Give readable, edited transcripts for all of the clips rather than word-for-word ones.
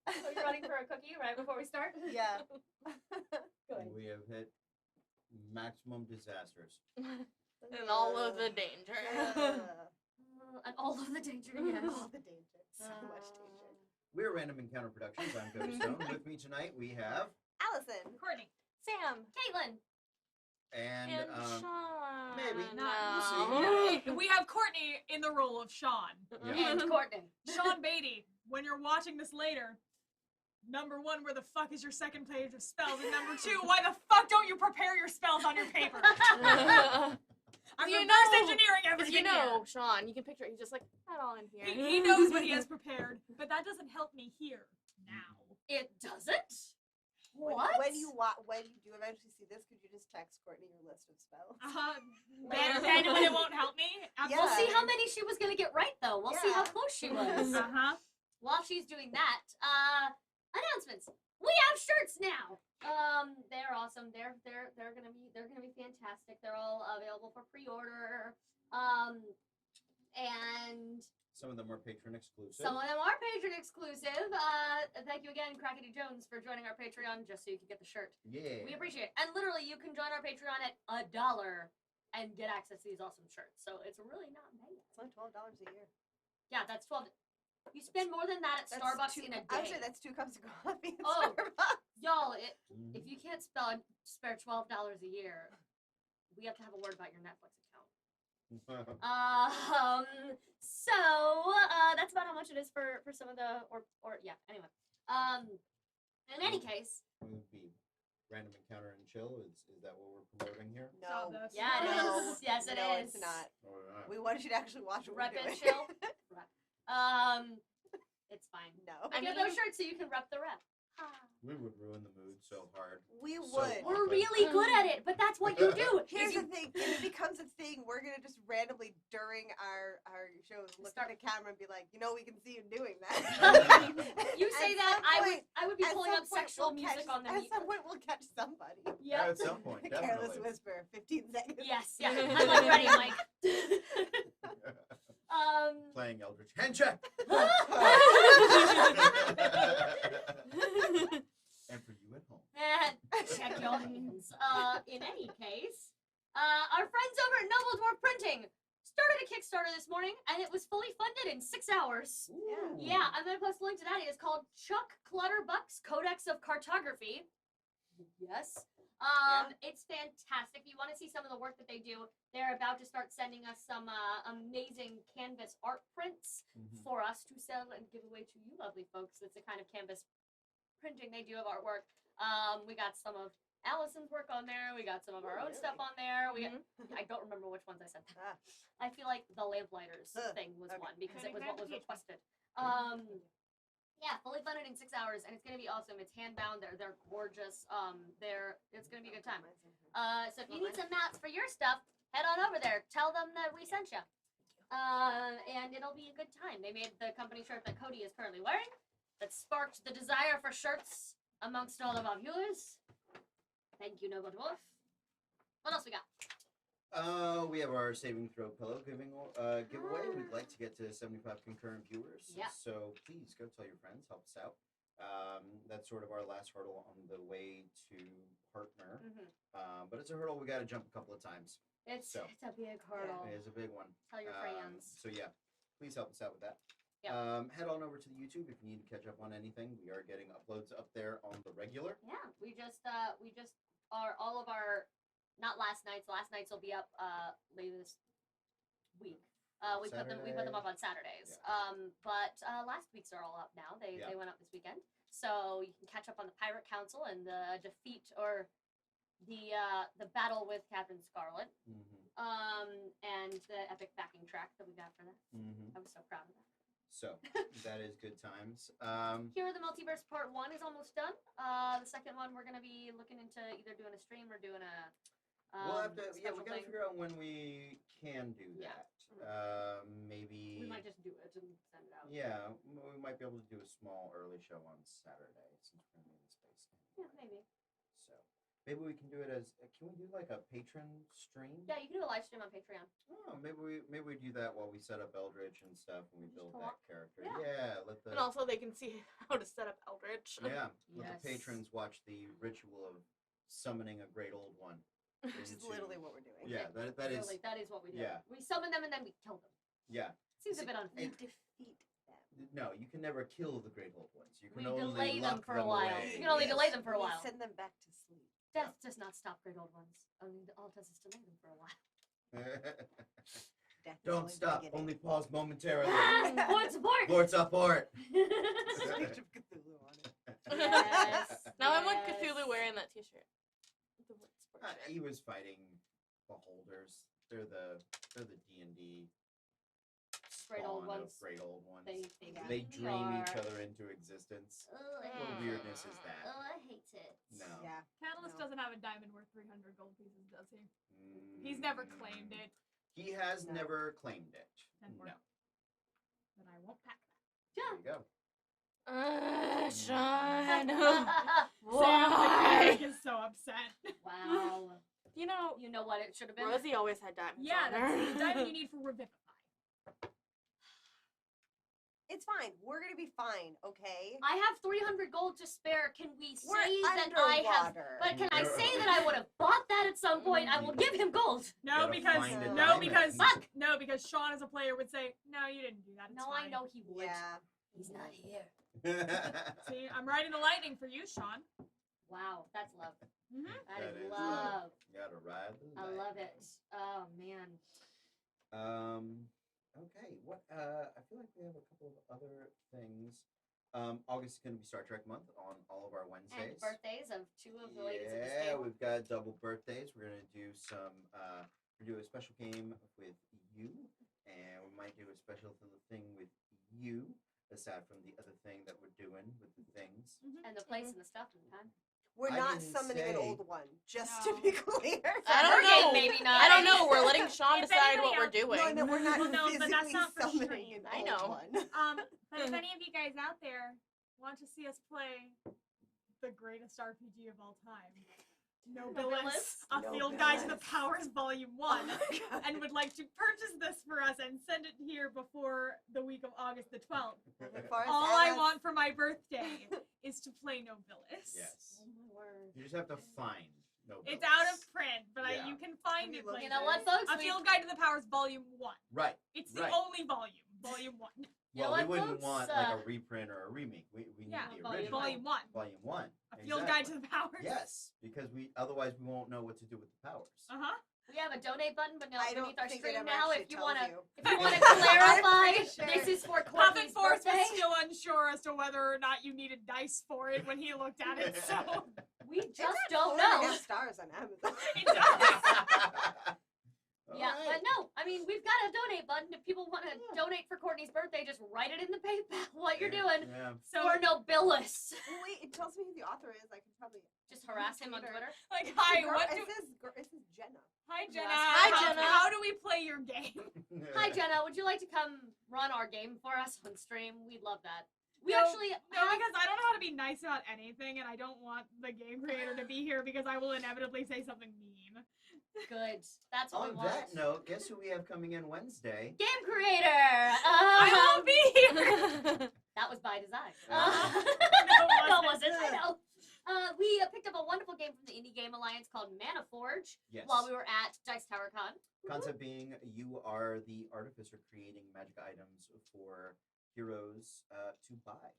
So you're running for a cookie right before we start? Yeah. We have hit maximum disasters. And all of the danger. And all of the danger, yes. All the danger. So much danger. We're Random Encounter Productions. I'm Cody Stone. With me tonight we have Allison. Courtney. Sam. Caitlin. and Sean. maybe. No. We have Courtney in the role of Sean. Yeah. And Courtney. Sean Beatty, when you're watching this later, number one, where the fuck is your second page of spells? And number two, why the fuck don't you prepare your spells on your paper? I'm reverse engineering everything here. Sean, you can picture it. He's just like, that all in here. He knows what he has prepared, but that doesn't help me here now. It doesn't? When you do eventually see this, could you just text Courtney your list of spells? Then when it won't help me? Yeah. We'll see how many she was going to get right, though. We'll see how close she was. While she's doing that, announcements. We have shirts now. They're awesome. They're gonna be fantastic. They're all available for pre-order. And Some of them are patron exclusive. some of them are patron exclusive. Thank you again, Crackety Jones, for joining our Patreon just so you can get the shirt. Yeah. We appreciate it. And literally, you can join our Patreon at $1 and get access to these awesome shirts. So it's really not bad. It's like $12 a year. Yeah, that's 12. You spend more than that at Starbucks in a day. Actually, that's 2 cups of coffee at Oh. Starbucks. Y'all, Mhm. if you can't spare $12 a year, we have to have a word about your Netflix account. So that's about how much it is for some of the yeah. Anyway, in any case, It would be Random Encounter and Chill. Is that what we're promoting here? No. yeah, it No. is. Yes, it No, is. it's not. Alright. We want you to actually watch what Rep we're and doing. chill. It's fine. No. I get those shirts so you can rep the rep. We would ruin the mood so hard. We So would. We're really good at it, but that's what you do. Here's the thing, if it becomes a thing, we're gonna just randomly during our shows look at the camera and be like, we can see you doing that. You say At that, some point- I would be at pulling some up point sexual we'll music catch- on the At some point we'll catch somebody. Yeah. At some point, Careless definitely. whisper, 15 seconds. Yes, yeah. I'm like ready, Mike. Playing Eldritch Hand check. And for you at home. Check your hands. In any case, our friends over at Noble Dwarf Printing started a Kickstarter this morning, and it was fully funded in 6 hours. Ooh. Yeah, I'm gonna post a link to that. It is called Chuck Clutterbuck's Codex of Cartography. Yes. It's fantastic. If you want to see some of the work that they do, they're about to start sending us some amazing canvas art prints Mhm. for us to sell and give away to you lovely folks. It's the kind of canvas printing they do of artwork. We got some of Allison's work on there. We got some of our own stuff on there. I don't remember which ones I said. I feel like the Lamplighters thing was one because it was what was requested. Yeah, fully funded in 6 hours, and it's gonna be awesome. It's hand bound. They're gorgeous. It's gonna be a good time. So if you need some mats for your stuff, head on over there. Tell them that we sent you. And it'll be a good time. They made the company shirt that Cody is currently wearing. That sparked the desire for shirts amongst all of our viewers. Thank you, Noble Dwarf. What else we got? We have our Saving Throw pillow giveaway. We'd like to get to 75 concurrent viewers. Yeah. So please go tell your friends, help us out. That's sort of our last hurdle on the way to partner. But it's a hurdle we got to jump a couple of times. It's a big hurdle. It is a big one. Tell your friends. So yeah, please help us out with that. Yeah. Head on over to the YouTube if you need to catch up on anything. We are getting uploads up there on the regular. Yeah, we just are all of our, not last nights. Last nights will be up later this week. We put them up on Saturdays. Yeah. But last week's are all up now. They went up this weekend, so you can catch up on the Pirate Council and the defeat or the battle with Captain Scarlet. And the epic backing track that we got for that. I was so proud of that. So that is good times. Here, the Multiverse Part 1 is almost done. The second one, we're going to be looking into either doing a stream or doing a we'll have to, we special got to thing. figure out when we can do Yeah. that. Maybe. We might just do it and send it out. Yeah, we might be able to do a small early show on Saturday since we're going to be in the space. Yeah, maybe. So, maybe we can do it as. Can we do like a patron stream? Yeah, you can do a live stream on Patreon. Oh, maybe we do that while we set up Eldritch and stuff, and we build that talk. character. Yeah. Yeah, let the And also, they can see how to set up Eldritch. yeah let Yes. the patrons watch the ritual of summoning a great old one. Which is into- literally what we're doing. Yeah, that is Literally, that is what we do. yeah. We summon them and then we kill them. yeah. Seems a See, bit We unfair. defeat them. No, you can never kill the great old ones. You We can only delay them lock for a while. away. You can only Yes. delay them for a We while. send them back to sleep. Death does not stop great old ones. Only all it does is delay them for a while. Death is Don't only the stop. beginning. Only pause momentarily. Lord support! Lord support. Speech of Cthulhu on it. Yes. Now I want yes. Cthulhu wearing that T-shirt. The word sport shirt. He was fighting beholders. They're the D&D Great old spawn of ones. great old ones. They They really dream each are. other into existence. Oh, What Mm. weirdness is that? Oh, I hate it. No. Yeah. Catalyst No. doesn't have a diamond worth 300 gold pieces, does he? He's never claimed it. He has No. never claimed it. Then No. we're- Then I won't pack There you go. Sean. that. Sam Why? the is so upset. Wow. You know, You know what it should have been? Rosie always had diamonds. Yeah, on that's her. the diamond you need for Revivify. It's fine. We're gonna be fine, okay? I have 300 gold to spare. Can we say We're that I have? underwater. But can I say that I would have bought that at some point? I will give him gold. No, Gotta because find a no, diamond. because Fuck! no, because Sean as a player would say, "No, you didn't do that." It's No, fine. I know he would. Yeah. He's not here. See, I'm riding the lightning for you, Sean. Wow, that's love. Mhm. That That is is love. Gotta ride the I love lightning. it. Oh man. Okay. What? I feel like we have a couple of other things. August is going to be Star Trek month on all of our Wednesdays. And birthdays of two of the ladies at this Yeah, table. we've got double birthdays. We're gonna do some. We're gonna do a special game with you, and we might do a special little thing with you. Aside from the other thing that we're doing with the things. And the place and the stuff and the time. We're I not didn't summoning an say- old one, just No. to be clear. I Her don't game, know. maybe not. I don't know. We're letting Sean If decide anybody what we're else- doing. No, I mean, we're not Well, no, but physically that's not for summoning stream. an I old know. one. But if any of you guys out there want to see us play the greatest RPG of all time, Nobilis, a field guide to the Nobilis. Powers Volume 1, and would like to purchase this for us and send it here before the week of August the 12th. All I want for my birthday is to play Nobilis. Yes. Oh my word. You just have to find. It's out of print, but Yeah. you can find Have you it looked later. You know what, folks? A Field Guide to the Powers Volume 1. Right. It's the Right. only volume. Volume 1. You know Well, we what, wouldn't folks? want like a reprint or a remake. We need Yeah, the volume original. Volume 1. Volume 1. A Field Guide to Exactly. the Powers. Yes, because we otherwise we won't know what to do with the powers. Uh-huh. We have a donate button, but no, I don't underneath our think it stream ever now. actually If you tells wanna, you. if you wanna I'm clarify, pretty sure. this is for Puppet Courtney's Force birthday. was still unsure as to whether or not you needed dice for it when he looked at it, so We It's just at don't 4.5 know. stars on Amazon. it does. Yeah, Alright. but no, I mean we've got a donate button. If people want to donate for Courtney's birthday, just write it in the PayPal what you're doing. Yeah. So, For Nobilis. Oh, wait, it tells me who the author is. I can probably Just harass him on Twitter. like, hi, Girl, what it do... says Jenna. Hi, Jenna. Hi, How- Jenna. How do we play your game? Hi Jenna, would you like to come run our game for us on stream? We'd love that. We No, actually No, have because I don't know how to be nice about anything, and I don't want the game creator to be here because I will inevitably say something mean. good. That's what we On want. that note, guess who we have coming in Wednesday? Game creator. I won't be here! That was by design. No, No, it it wasn't. wasn't. I know. We picked up a wonderful game from the Indie Game Alliance called Mana Forge Yes. while we were at Dice Tower Con. Concept being you are the artificer creating magic items for heroes to buy.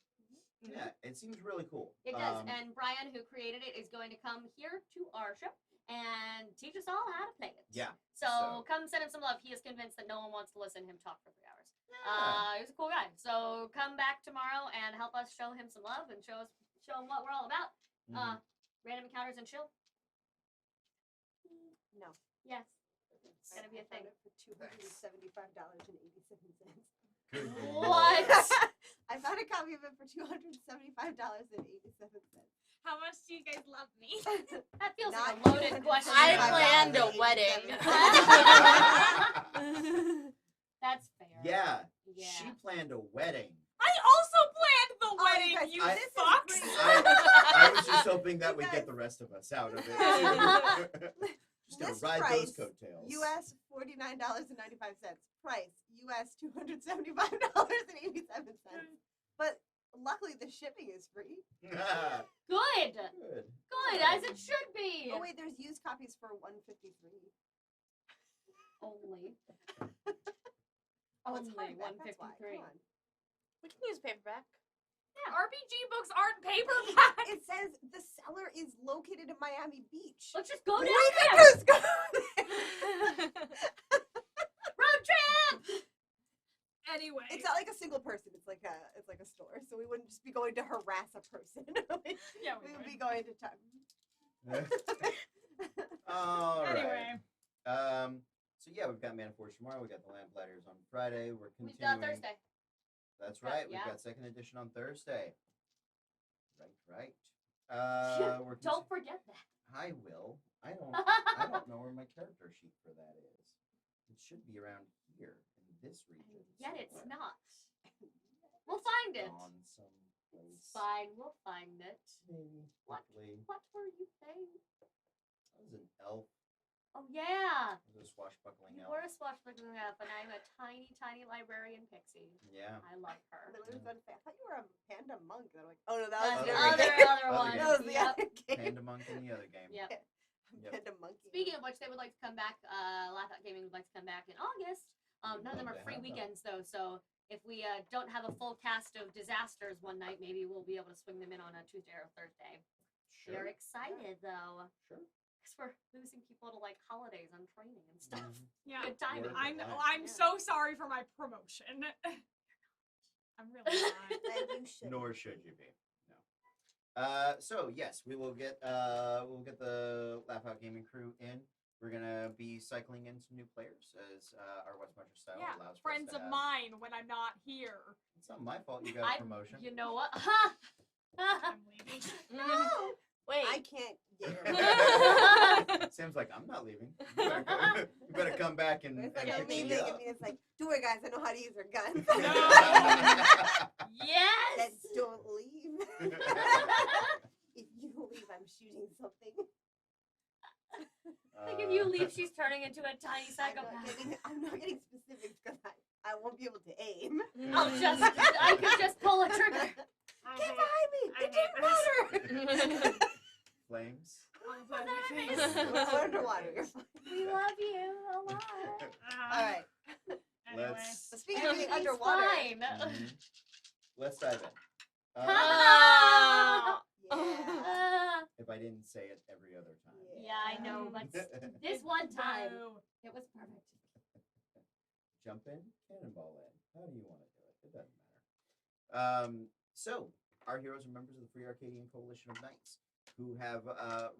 Yeah, it seems really cool. It does. And Brian, who created it, is going to come here to our show and teach us all how to play it. Yeah. So, So- come send him some love. He is convinced that no one wants to listen to him talk for 3 hours. Yeah. He's a cool guy. So come back tomorrow and help us show him some love and show him what we're all about. Mhm. Random encounters and chill. No. Yes. It's gonna be a thing. I found it for $275.87. Good What? I found a copy of it for $275.87. How much do you guys love me? That feels Not like a loaded you. question. I $275. planned a wedding. That's fair. Yeah. Yeah. She planned a wedding. I also planned the Oh, wedding, guys, you this is fucks. great. I was just hoping that You would guys- get the rest of us out of it. Just gonna List ride price, those coattails. US $49.95. Price US $275.87. But luckily the shipping is free. Good. Good. Good, as it should be. Oh wait, there's used copies for $153. Only. Oh, it's Only hardback, that's why. 153. Come on. We can use paperback. Yeah, RPG books aren't paperback. It says the seller is located in Miami Beach. Let's just go We down could there. just go there. Road trip. Anyway, It's not like a single person. It's like a store. So we wouldn't just be going to harass a person. yeah, we we would would. be going to time. All right. Anyway, So yeah, we've got Man of Force tomorrow. We got the Lamplighters on Friday. We're We've continuing. got Thursday. That's got- right. yeah. We've got second edition on Thursday. Right. We're Don't forget that. I will. I don't know where my character sheet for that is. It should be around here in this region. Yet it's somewhere. not. We'll find it. On someplace. It's fine. We'll find it. Maybe. What? Hopefully. What were you saying? I was an elf. Oh yeah. I was a swashbuckling You elf. were a swashbuckling elf, and I'm a tiny, tiny librarian pixie. Yeah. I love her. I thought you were a panda monk. And I'm like, oh no, that That's was the the other other game. game. other Other one. game. That was the Yep. other game. Panda Monk in the other game. Yep. Yep. Panda monkey. Speaking of which, they would like to come back. Laugh Out Gaming would like to come back in August. None of them are They free have them. weekends though, so if we don't have a full cast of disasters one night, maybe we'll be able to swing them in on a Tuesday or Thursday. Sure. They're excited though, Sure. because we're losing people to like holidays and training and stuff. Mhm. yeah, Good timing. Worth I it. know. Yeah. I'm so sorry for my promotion. I'm really not. And you should. Nor should you be. No. So yes, we will get the Laugh Out Gaming crew in. We're gonna be cycling in some new players as our West Marcher style Yeah, allows for us friends to of have- mine when I'm not here. It's not my fault you got a I- promotion. You know what? I'm leaving. No, Wait. I can't get Sam's like, I'm not leaving. You better come back and, It's and like a pick me me thing. up. I mean, it's like, don't worry, guys. I know how to use their guns. Yes. Then don't leave. If you leave, I'm shooting something. Like if you leave, she's turning into a tiny psychopath. I'm not getting specifics because I won't be able to aim. I could just pull a trigger. Get behind me! I Get to the water! Flames. We're underwater. You're fine. We love you a lot. All right. Anyway. So speaking of being Everything's underwater, fine. Mhm. Let's dive in. Ah. yeah. If I didn't say it every other time. Yeah, I know, but this one time, Boo. it was perfect. Jump in, cannonball in. How do you want to do it? It doesn't matter. So, our heroes are members of the Free Arcadian Coalition of Knights, who have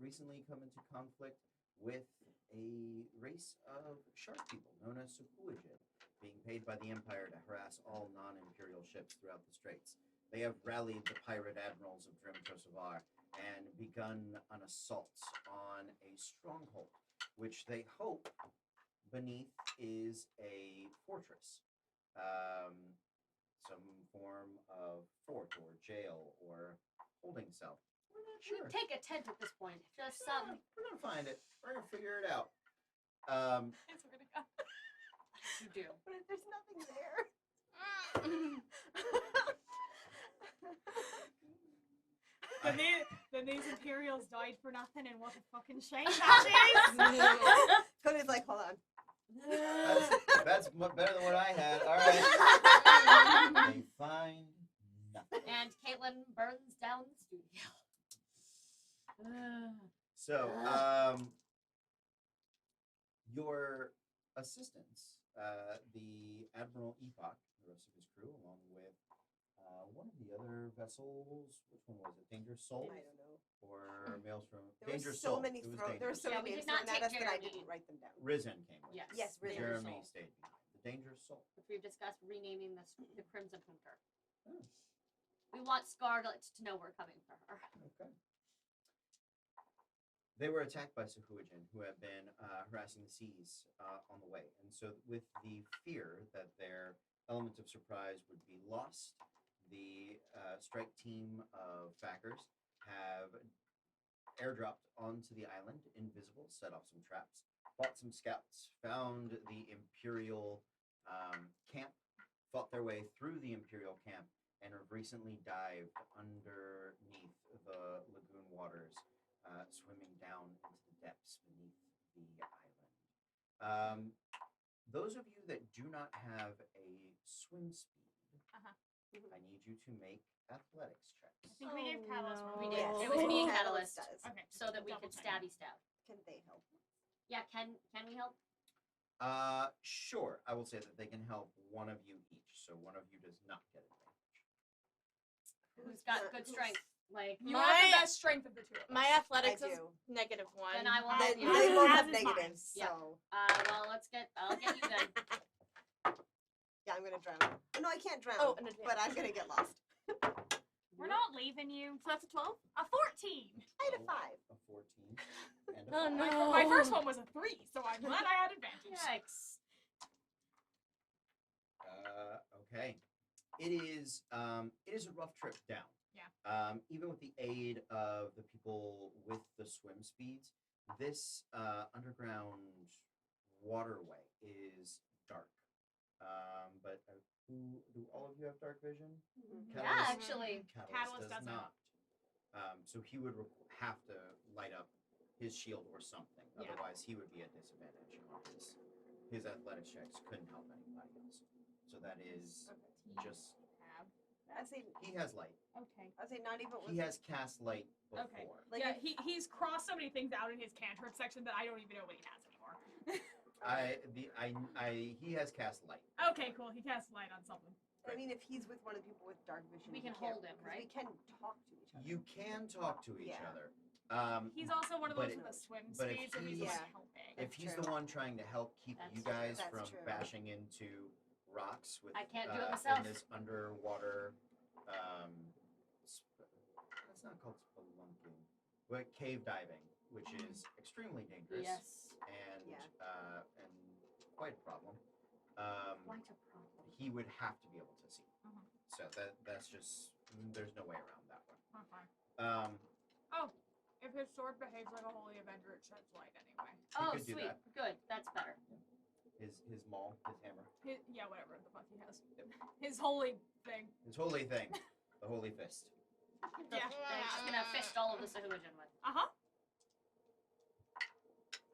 recently come into conflict with a race of shark people known as Sukuijin, being paid by the Empire to harass all non-imperial ships throughout the Straits. They have rallied the pirate admirals of Drim Kosovar and begun an assault on a stronghold, which they hope beneath is a fortress, some form of fort or jail or holding cell. We're not We sure. take a tent at this point. Just We're gonna find it. We're gonna figure it out. Yes, we're gonna go. you do. But if there's nothing there. Then these Imperials died for nothing, and what a fucking shame that is. Cody's like, hold on. That's better than what I had. All right. They find nothing. And Caitlin burns down the studio. So, your assistants, the Admiral Epoch, the rest of his crew, along with one of the other vessels. Which one was it? Dangerous Soul? I don't know. Or Maelstrom? There were Dangerous so Soul. many It was there were Dangerous so Yeah, many we names did not thrown at take us that I Jeremy. didn't write them down. Risen came with Yes. it. Yes, Risen. Jeremy Soul. stayed behind. The Dangerous Soul. Which we've discussed renaming the Crimson Hunter. Oh, We want Scarlet to know we're coming for her. okay. They were attacked by Sukuijin, who have been harassing the seas on the way. And so with the fear that their element of surprise would be lost, the strike team of backers have airdropped onto the island, invisible, set off some traps, fought some scouts, found the Imperial camp, fought their way through the Imperial camp, and have recently dived underneath the lagoon waters, swimming down into the depths beneath the island. Those of you that do not have a swim speed, I need you to make athletics checks. I think we gave Catalyst one. We of did. those. It was me and Catalyst Catalyst. does. Okay. So that we Double could check. stabby stab. Can they help? Yeah, can we help? Sure. I will say that they can help one of you each, so one of you does not get advantage. Who's got good strength? Like You have the best strength of the two of us. My athletics I is do. -1. Then I will Then help you. they both As have is mine. negatives, Yeah. so Well, I'll get you then. yeah, I'm gonna drown. No, I can't drown. Oh, an advantage. but I'm gonna get lost. We're not leaving you. So that's a 12? A 14. I had a 5. A 14 and a Oh, 5. no. My first one was a 3, so I'm glad I had advantage. Yikes. Okay. It is a rough trip down. Yeah. Even with the aid of the people with the swim speeds, this underground waterway is dark. But do all of you have dark vision? Yeah, Catalyst- actually. Catalyst does doesn't. not. So he would have to light up his shield or something. Yeah. Otherwise, he would be at disadvantage on his athletics checks. Couldn't help anybody else. So that is just I'd say he has light. Okay. not even with He has cast light before. Okay. like yeah, if- he's crossed so many things out in his cantrip section that I don't even know what he has anymore. He has cast light. Okay, cool. He casts light on something. I mean, if he's with one of the people with dark vision, We can can't- hold him, 'cause right? We can talk to each other. You can talk to each Yeah. other. He's also one of but those it- with a swim but if speed, so he's he's- like Yeah. helping. if he's true. the one trying to help keep That's you true. guys That's from true. bashing into rocks with I can't do it in myself. this underwater that's not called spelunking, but cave diving, which is extremely dangerous Yes. and Yeah. and quite a problem. Quite a problem. He would have to be able to see. Mhm. So that's just there's no way around that one. Okay. Um, If his sword behaves like a holy avenger, it sheds light anyway. Oh, could do sweet. that. Good. That's better. his maul, his hammer, Yeah, whatever the fuck he has. His holy thing. his holy thing, the holy fist. Yeah. They're just gonna fist all of the Sahuagin with. Uh-huh.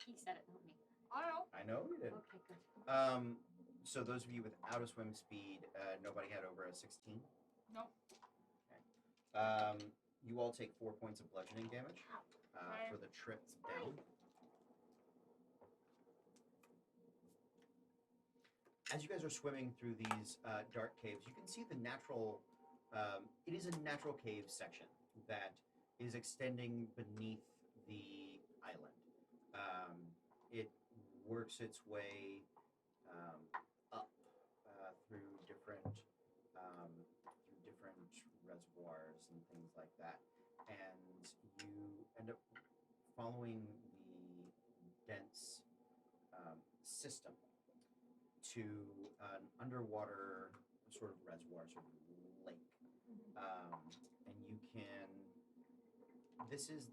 He said it, not me. I know. I know you did. Okay, good. So those of you without a swim speed, nobody had over a 16. Nope. You all take 4 points of bludgeoning damage Okay. for the trip down. As you guys are swimming through these dark caves, you can see the natural. It is a natural cave section that is extending beneath the island. It works its way up through different reservoirs and things like that, and you end up following the dense system to an underwater sort of reservoir, sort of lake, and you can. This is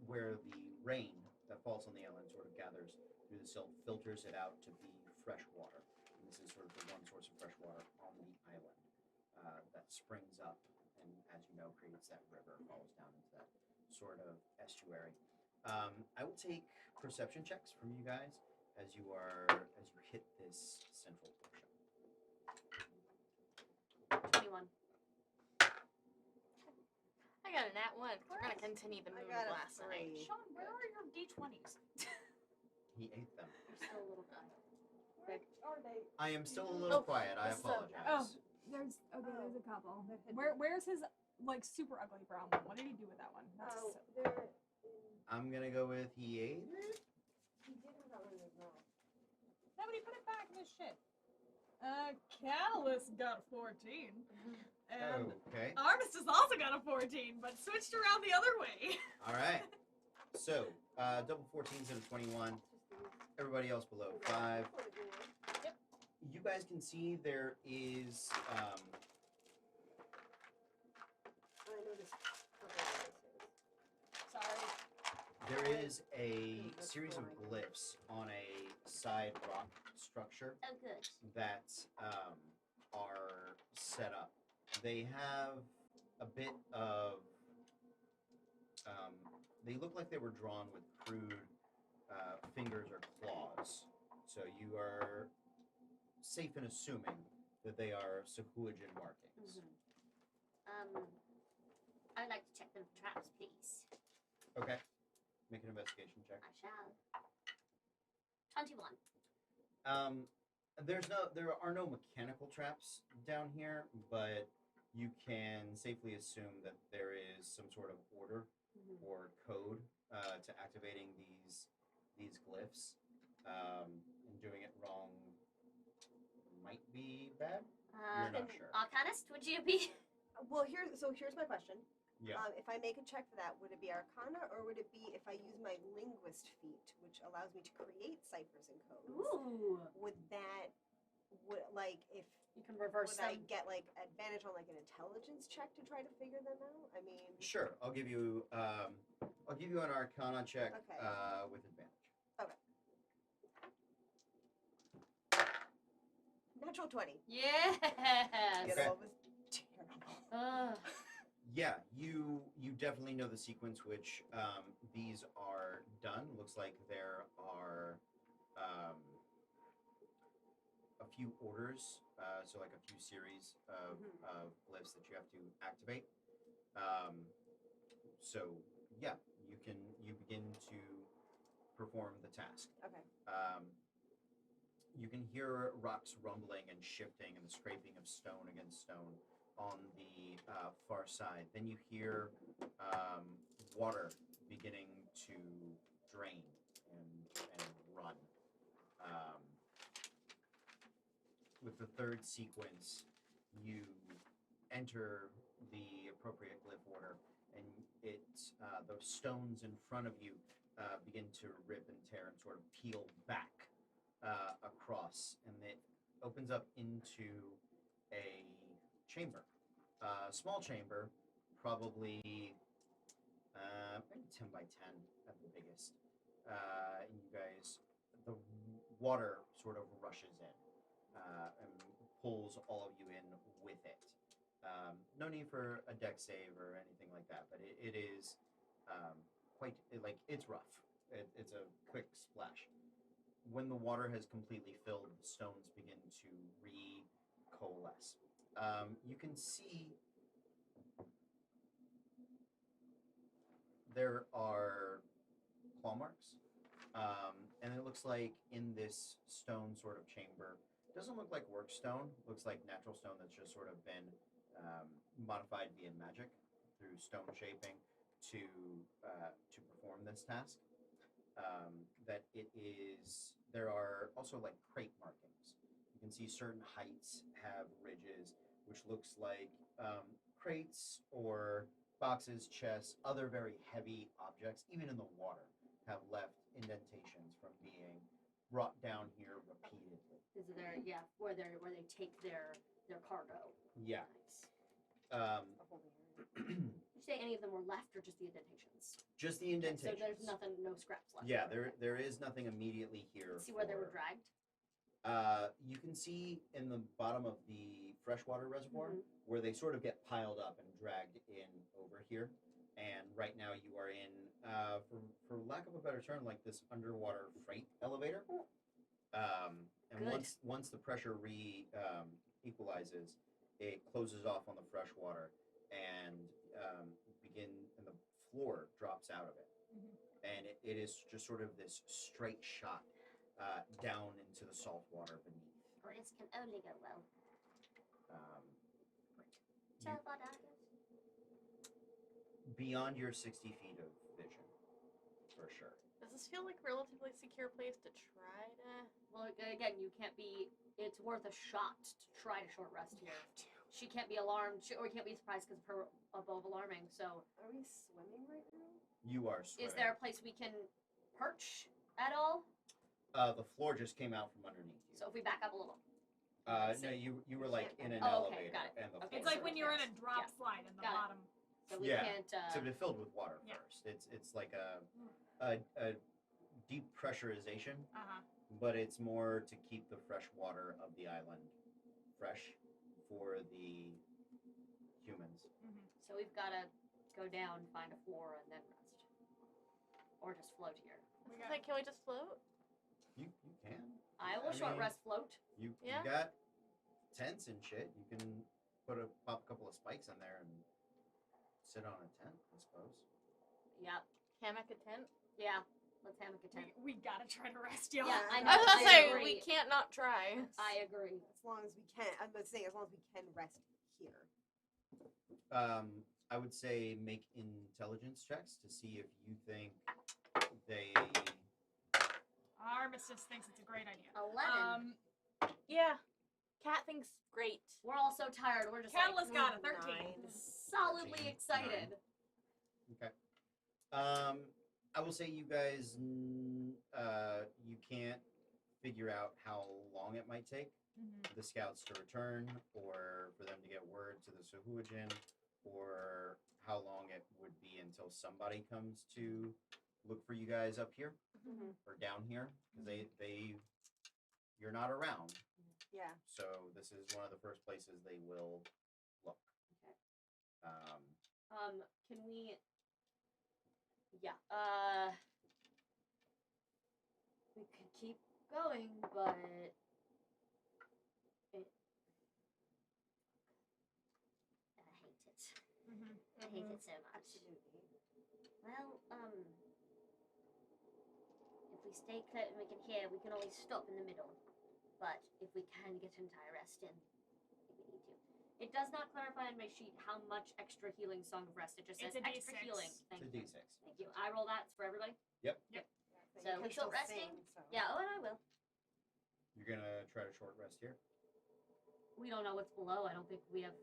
where the rain that falls on the island sort of gathers through the silt, filters it out to be fresh water. And this is sort of the one source of fresh water on the island that springs up, and as you know, creates that river, falls down into that sort of estuary. I will take perception checks from you guys as you hit this central portion. 21. I got a nat 1. We're gonna continue the I move got a last night. 3. Sean, where are your D20s? He ate them. You're still a little quiet. Where are they? I am still a little Oh, quiet. I this is a- apologize. There's a couple. They're hidden. Where's his like super ugly brown one? What did he do with that one? That's Oh, so- they're. I'm gonna go with he ate it. He did have that one in his mouth. Nobody put it back in his shit. Catalyst got a 14. And Okay. Armistice also got a 14, but switched around the other way. All right. So double 14s and a 21. Everybody else below 5. You guys can see there is just how big this is. Sorry. There is a series of glyphs on a side rock structure Oh, good. that are set up. They have a bit of. They look like they were drawn with crude fingers or claws. So you are safe in assuming that they are Sahuagin markings. I'd like to check them for traps, please. Okay. Make an investigation check. I shall. 21. There are no mechanical traps down here, but you can safely assume that there is some sort of order or code to activating these glyphs. And doing it wrong might be bad. You're not sure. Arcanist, would you be? Well, here's my question. Yeah. If I make a check for that, would it be Arcana or would it be if I use my linguist feat, which allows me to create ciphers and codes? Ooh. Would if You can reverse would I them. get like advantage on like an intelligence check to try to figure them out? I mean, Sure. I'll give you an Arcana check Okay. with advantage. natural 20. Yes. The Okay. other one was terrible. Yeah, you definitely know the sequence which these are done. Looks like there are a few orders, so like a few series of glyphs that you have to activate. So yeah, you begin to perform the task. Okay. You can hear rocks rumbling and shifting and the scraping of stone against stone on the far side. Then you hear water beginning to drain and run. With the third sequence, you enter the appropriate glyph order, and the stones in front of you begin to rip and tear and sort of peel back across, and it opens up into a chamber, small chamber, probably maybe 10 by 10 at the biggest. And you guys, the water sort of rushes in and pulls all of you in with it. No need for a deck save or anything like that, but it is it's rough. It's a quick splash. When the water has completely filled, the stones begin to coalesce. You can see there are claw marks, and it looks like in this stone sort of chamber, doesn't look like work stone, looks like natural stone that's just sort of been modified via magic through stone shaping to perform this task. There are also like crate markings. You can see certain heights have ridges, which looks like crates or boxes, chests, other very heavy objects, even in the water, have left indentations from being brought down here repeatedly. Is there, where they take their cargo? Yeah. Nice. A whole area. Did you say any of them were left or just the indentations? Just the indentations. So there's nothing, no scraps left. Yeah, there is nothing immediately here. See where they were dragged? You can see in the bottom of the freshwater reservoir where they sort of get piled up and dragged in over here. And right now you are in, for lack of a better term, like this underwater freight elevator. And Good. once the pressure equalizes, it closes off on the fresh water and and the floor drops out of it. And it is just sort of this straight shot down into the salt water beneath. This can only go well. Beyond your 60 feet of vision, for sure. Does this feel like a relatively secure place to try to? Well, again, you can't be. It's worth a shot to try to short rest here. She can't be alarmed, or can't be surprised because of her above alarming. So, Are we swimming right now? You are swimming. is there a place we can perch at all? The floor just came out from underneath you. So if we back up a little. No, you were like in an Oh, okay, elevator, got it. and the Okay, It's floor like when you're in a Yes. drop Yeah. slide in the Got it. bottom. So we Yeah. can't. So they're filled with water Yeah. first. It's like a deep pressurization, but it's more to keep the fresh water of the island fresh for the humans. So we've got to go down, find a floor, and then rest, or just float here. Like, can we just float? You can. I will short mean, rest float. You Yeah. got tents and shit. You can pop a couple of spikes in there and sit on a tent, I suppose. Yeah, Hammock a tent? yeah. Let's hammock a tent. We gotta try to rest, y'all. Yeah, I know. I was gonna say, agree. we can't not try. I agree. As long as we can. I'm saying as long as we can rest here. I would say make intelligence checks to see if you think they. Armistice thinks it's a great idea. 11. Yeah. Cat thinks great. We're all so tired. We're just Catalyst like, got a 13. solidly 13, excited. Okay. I will say you guys, you can't figure out how long it might take the scouts to return, or for them to get word to the Sahuagin, or how long it would be until somebody comes to look for you guys up here or down here, because you're not around. Yeah. So this is one of the first places they will look. Okay. Can we? Yeah. We could keep going, but I hate it. I hate it so much. Well, if we stay close and we can hear, we can always stop in the middle. But if we can get an entire rest in, I think we need to. It does not clarify on my sheet how much extra healing Song of Rest. It just It's says a extra D6. healing. It's Thank a you. D6. Thank you. I roll that for everybody. Yep. So we short resting? Yeah, oh, and I will. You're gonna try to short rest here. We don't know what's below. I don't think we have.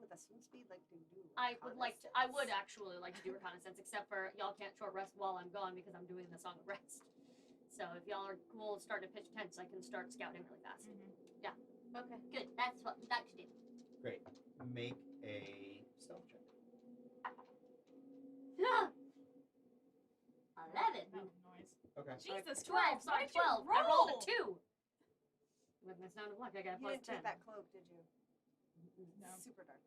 With a swim speed, like do you do? I would like to. I would actually like to do reconnaissance, except for y'all can't short rest while I'm gone because I'm doing the Song of Rest. So if y'all are cool starting to pitch tents, I can start scouting really fast. Yeah. Okay. Good. That's what we got to do. Great. Make a stealth check. 11. That was noise. Okay. Jesus, 12. 12. Sorry, Why did you 12. I rolled a roll? 2. With my sound of luck, I got a You plus didn't 10. take that cloak, did you? No. Super dark.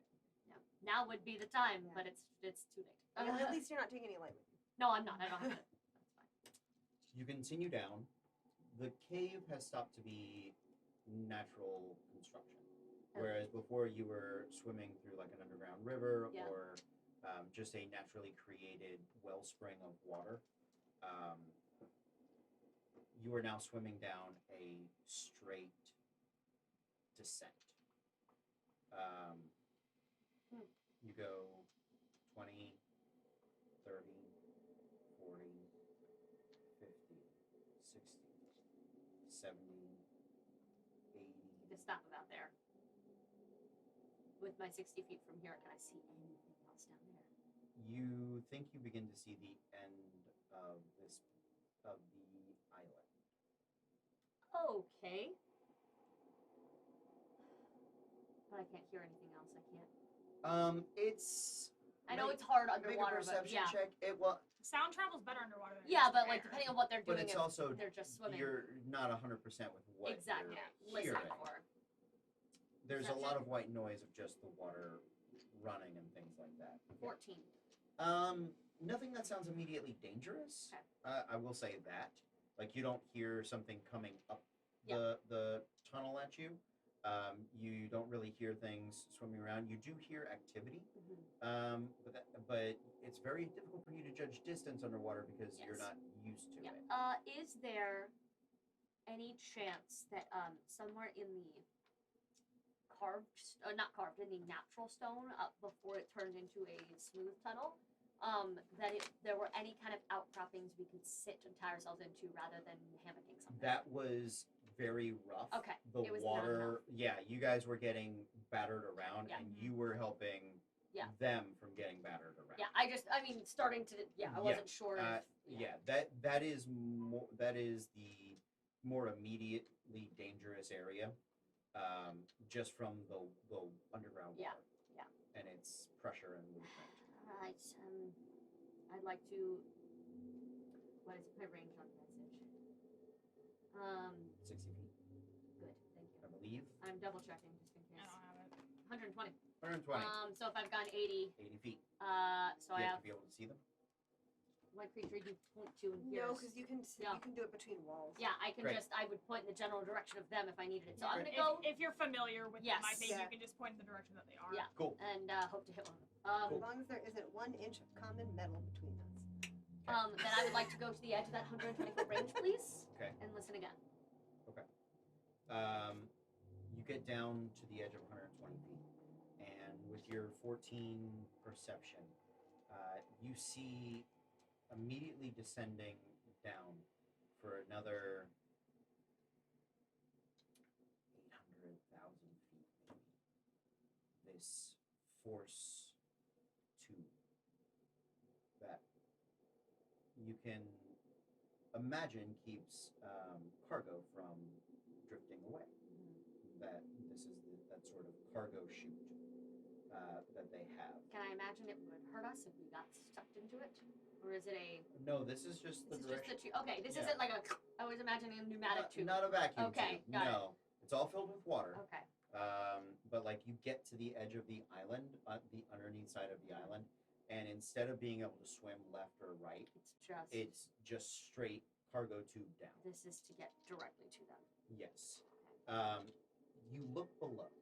No. Now would be the time, Yeah. but it's too late. Well, at least you're not taking any light with you. No, I'm not. I don't have it. That's fine. You continue down. The cave has stopped to be natural construction, whereas before you were swimming through like an underground river Yeah. or just a naturally created wellspring of water. You are now swimming down a straight descent. You go 20, 30, 40, 50, 60, 70, 80. You can stop about there. With my 60 feet from here, can I see anything else down there? You think you begin to see the end of the island. Okay. But I can't hear anything else. I can't. It's. I know make- it's hard Make a underwater, but perception yeah. check. Sound travels better underwater than it Yeah, does but in like air. depending on what they're But doing, it's if also they're just swimming. you're not 100% with what Exactly. you're Listening hearing. for. There's a Perception? lot of white noise of just the water running and things like that. 14. Nothing that sounds immediately dangerous. Okay. I will say that. Like you don't hear something coming up Yeah. the tunnel at you. You don't really hear things swimming around. You do hear activity, but it's very difficult for you to judge distance underwater because you're Yes. not used to Yeah. it. Is there any chance that somewhere in the not carved, in the natural stone before it turned into a smooth tunnel, that there were any kind of outcroppings we could sit and tie ourselves into rather than hammocking something? That was very rough. Okay, The it was not water, yeah, you guys were getting battered around, Yeah. and you were helping Yeah. them from getting battered around. Yeah, I mean, starting to, I Yeah, wasn't sure if, Yeah, that is the more immediately dangerous area. just from the underground Yeah, water. yeah. And its pressure and movement. Alright, I'd like to. What is my range on message? 60 feet, Good, thank I you. believe. I'm double checking just in I case. don't have it. 120. 120. So if I've gone 80, 80 feet. so You I have have to be able to see them. what creature you point to and here's. No, because you can Yeah. you can do it between walls. Yeah, I can Great. I would point in the general direction of them if I needed it. So I'm Great. gonna go If you're familiar with them, I Yes. think Yeah. you can just point in the direction that they are. Yeah. Cool. and hope to hit one of them. Cool. As long as there isn't 1 inch of common metal between us. Then I would like to go to the edge of that 120-foot range, please. Okay. And listen again. You get down to the edge of 120 feet, and with your 14 perception, you see immediately descending down for another 800,000 feet, maybe. This force tube that you can imagine keeps cargo from drifting away. That this is that sort of cargo chute that they have. Can I imagine it would hurt us if we got sucked into it, or is it a? No, this is just the This is just direction. the tube. Okay, this Yeah. isn't like a. I was imagining a pneumatic tube. Not a vacuum Okay, tube. got it. No, it's all filled with water. Okay. But like you get to the edge of the island, the underneath side of the island, and instead of being able to swim left or right, it's just straight cargo tube down. This is to get directly to them. Yes. You look below,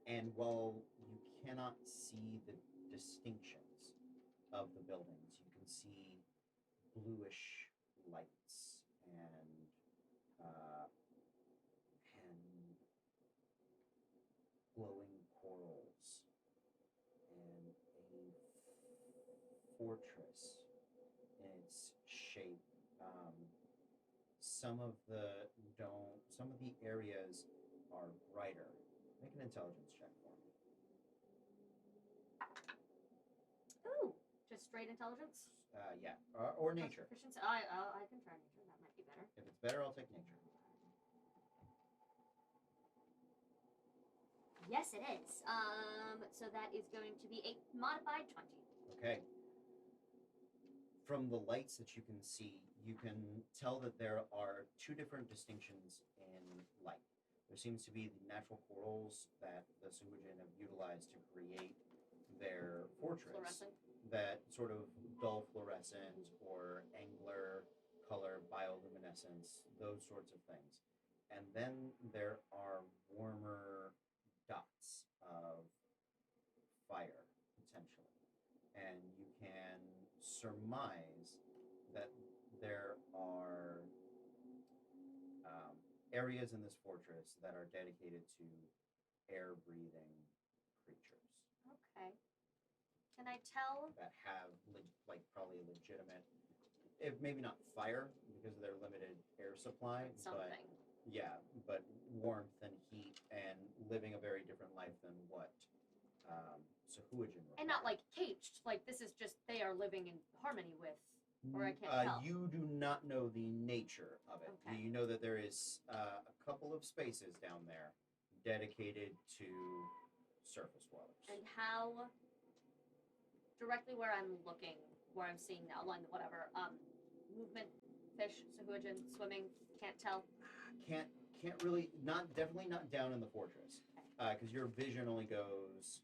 and while you cannot see the distinctions of the buildings, you can see bluish lights and glowing corals and a fortress in its shape. Some of the areas are brighter. Make an intelligence check for me. Ooh, just straight intelligence. Yeah, or Plus nature. Proficiency. I can try nature. That might be better. If it's better, I'll take nature. Yes, it is. So that is going to be a modified 20. Okay. From the lights that you can see, you can tell that there are 2 different distinctions in light. There seems to be the natural corals that the Suhujin have utilized to create their fortress. Fluorescent. That sort of dull fluorescent or angler color bioluminescence, those sorts of things. And then there are warmer dots of fire, potentially. And you can surmise that there are areas in this fortress that are dedicated to air-breathing creatures. Okay. Can I tell? That have probably legitimate, if maybe not fire because of their limited air supply, Something. but warmth and heat and living a very different life than what Sahuagin were. And not like caged. Like this is just they are living in harmony with. Or I can't tell. You do not know the nature of it. Okay. You know that there is a couple of spaces down there dedicated to surface dwellers. And how directly where I'm looking, where I'm seeing the outline, whatever, movement, fish, Sahuagin, swimming, can't tell. Can't really, definitely not down in the fortress, because your vision only goes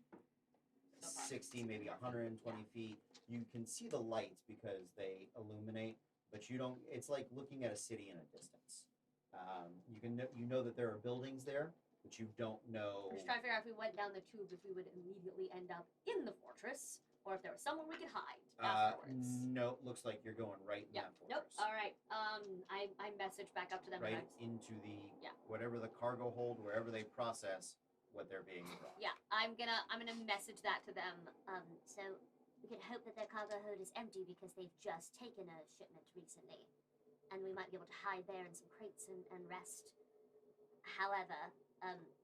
So far. 60, maybe 120 feet. You can see the lights because they illuminate, but you don't. It's like looking at a city in a distance. You know that there are buildings there, but you don't know. I'm just trying to figure out if we went down the tube, if we would immediately end up in the fortress, or if there was somewhere we could hide afterwards. No, looks like you're going right in that Nope. fortress. All right. I message back up to them. Right and into the Yeah. whatever the cargo hold, wherever they process what they're being brought. Yeah, I'm gonna message that to them. So we can hope that their cargo hold is empty because they've just taken a shipment recently, and we might be able to hide there in some crates and rest. However,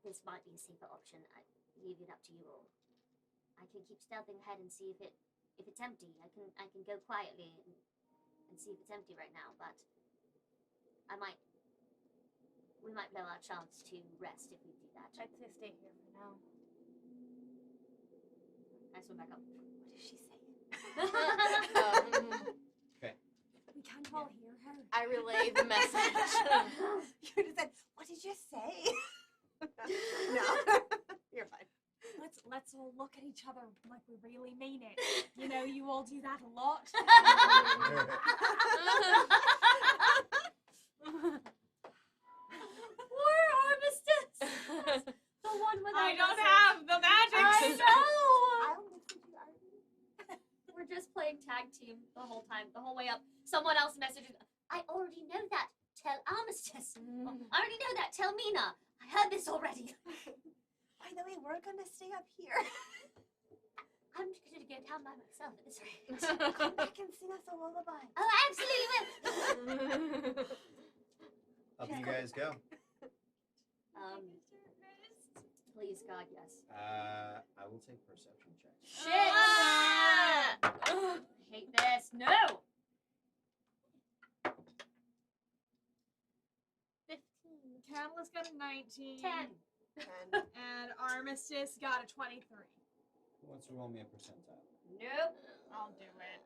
this might be a safer option. I leave it up to you all. I can keep stealthing ahead and see if it's empty. I can go quietly and see if it's empty right now, but I might we might blow our chance to rest if we do that. I'd say stay here for now. I swim back up. What is she saying? We can't all hear her. I relay the message. You just said, "What did you say?" No, you're fine. Let's all look at each other like we really mean it. You know, you all do that a lot. War armistice. The one with I don't have the magic. I know. I'll message you, Arby. We're just playing tag team the whole time, the whole way up. Someone else messages. I already know that. Tell Armistice. I already know that. Tell Mina. I heard this already. By the way, we're gonna stay up here. I'm just gonna go down by myself at this rate. Come back and sing us a lullaby. Oh, I absolutely will. Up you guys go. Please, God, yes. I will take perception check. Shit! I hate this. No! 15. Catalyst got a 19. 10. And Armistice got a 23. Who wants to roll me a percentile? Nope. I'll do it.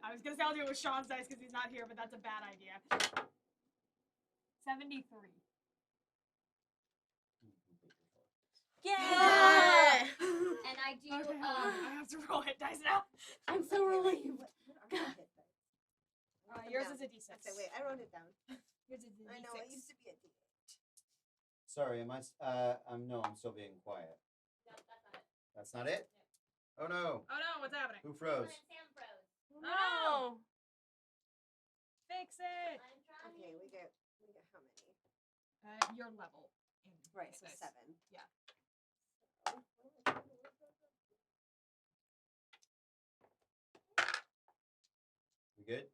I was gonna say I'll do it with Sean's dice because he's not here, but that's a bad idea. 73. Yeah! And I do, Okay, hold on. I have to roll hit dice now. I'm so relieved. Yours is a D6. I said, wait, I wrote it down. Yours is a D6. I know it used to be a D. Sorry, am I? No, I'm still being quiet. No, that's not it. That's not it. Oh no! Oh no, what's happening? Who froze? Sam froze. Oh! Fix it! I'm trying. Okay, we get how many? Your level. In Right, so this. 7. Yeah. We good?